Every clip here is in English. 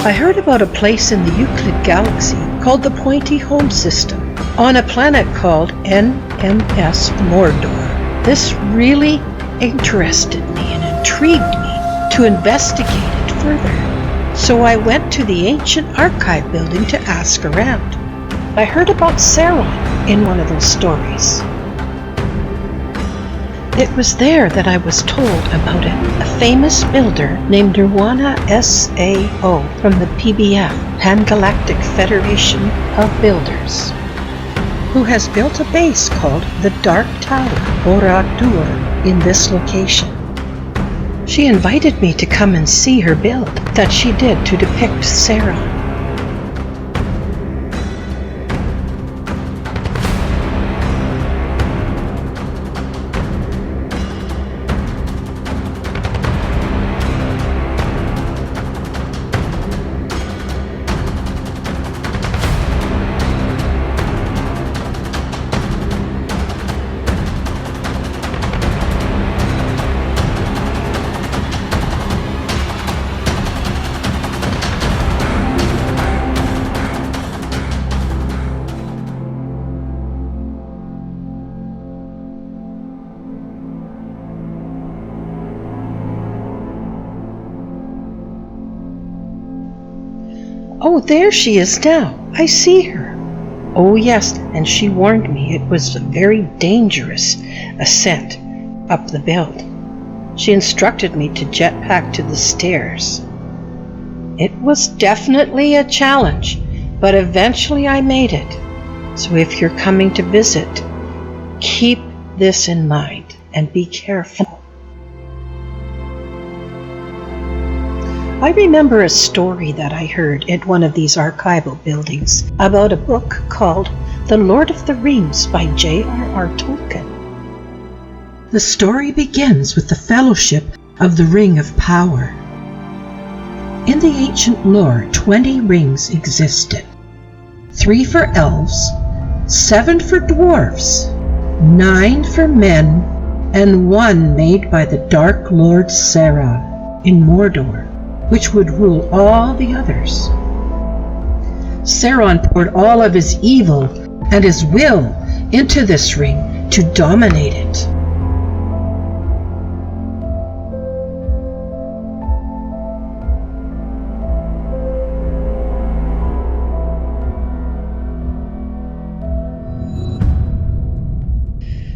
I heard about a place in the Euclid galaxy called the Pointy Home System on a planet called NMS Mordor. This really interested me and intrigued me to investigate it further. So I went to the ancient archive building to ask around. I heard about Sauron in one of those stories. It was there that I was told about a famous builder named NirwanaSAO from the Pbf, Pan-Galactic Federation of Builders, who has built a base called the Dark Tower, Barad-Dur, in this location. She invited me to come and see her build that she did to depict Sauron. Oh, there she is now. I see her. Oh, yes, and she warned me it was a very dangerous ascent up the build. She instructed me to jetpack to the stairs. It was definitely a challenge, but eventually I made it. So if you're coming to visit, keep this in mind and be careful. I remember a story that I heard at one of these archival buildings about a book called The Lord of the Rings by J.R.R. Tolkien. The story begins with the Fellowship of the Ring of Power. In the ancient lore, 20 rings existed. 3 for elves, 7 for dwarves, 9 for men, and 1 made by the Dark Lord Sauron in Mordor, which would rule all the others. Sauron poured all of his evil and his will into this ring to dominate it.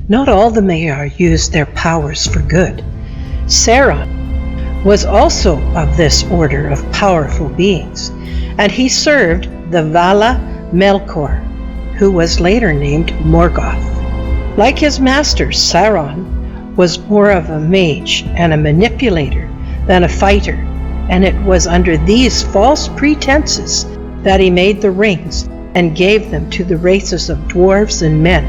Not all the Maiar used their powers for good. Sauron was also of this order of powerful beings, and he served the Vala Melkor, who was later named Morgoth. Like his master, Sauron was more of a mage and a manipulator than a fighter, and it was under these false pretenses that he made the rings and gave them to the races of dwarves and men.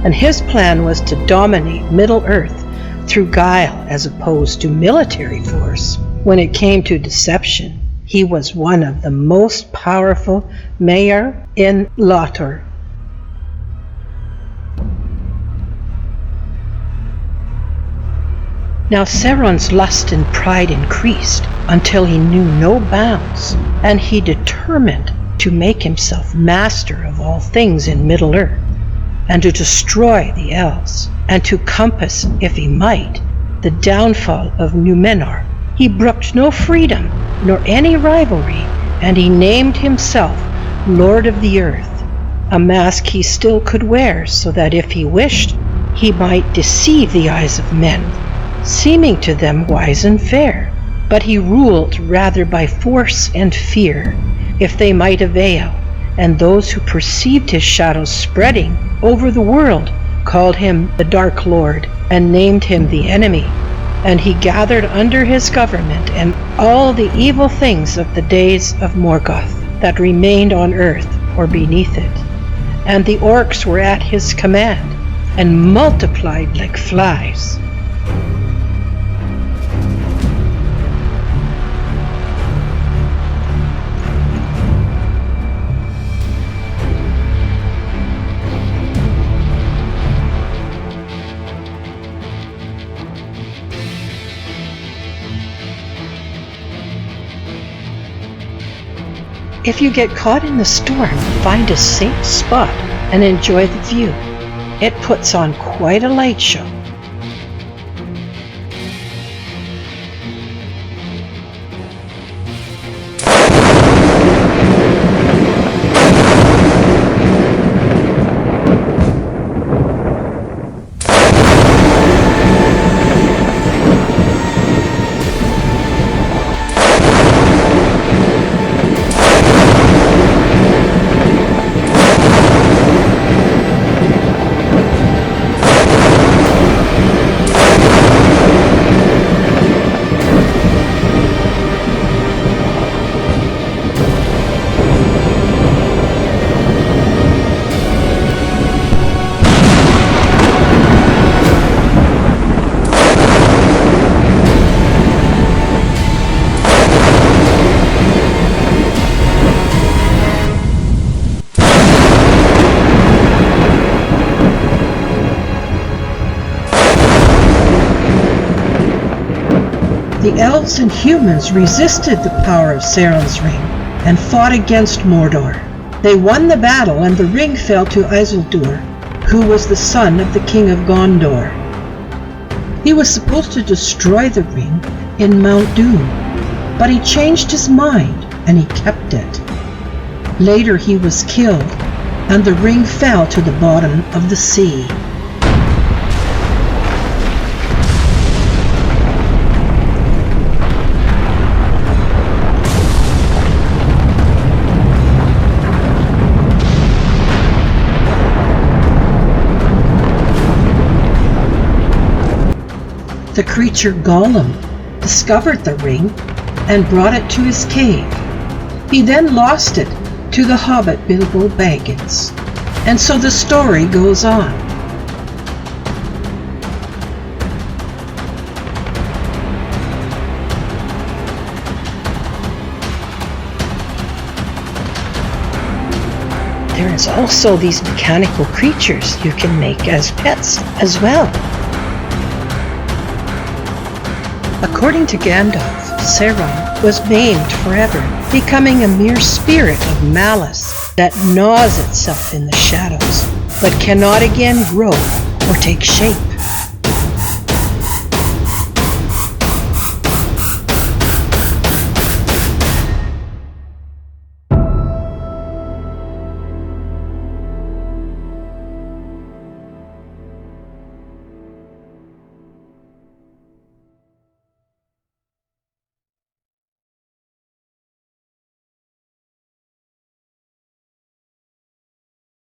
And his plan was to dominate Middle-earth through guile as opposed to military force. When it came to deception, he was one of the most powerful Maiar in Lotor. Now Sauron's lust and pride increased until he knew no bounds, and he determined to make himself master of all things in Middle-earth, and to destroy the elves, and to compass, if he might, the downfall of Numenor. He brooked no freedom, nor any rivalry, and he named himself Lord of the Earth, a mask he still could wear so that if he wished, he might deceive the eyes of men, seeming to them wise and fair. But he ruled rather by force and fear, if they might avail, and those who perceived his shadow spreading over the world called him the Dark Lord and named him the enemy. And he gathered under his government and all the evil things of the days of Morgoth that remained on earth or beneath it. And the orcs were at his command and multiplied like flies. If you get caught in the storm, find a safe spot and enjoy the view. It puts on quite a light show. The elves and humans resisted the power of Sauron's ring and fought against Mordor. They won the battle and the ring fell to Isildur, who was the son of the king of Gondor. He was supposed to destroy the ring in Mount Doom, but he changed his mind and he kept it. Later he was killed and the ring fell to the bottom of the sea. The creature Gollum discovered the ring and brought it to his cave. He then lost it to the hobbit Bilbo Baggins. And so the story goes on. There is also these mechanical creatures you can make as pets as well. According to Gandalf, Sauron was maimed forever, becoming a mere spirit of malice that gnaws itself in the shadows, but cannot again grow or take shape.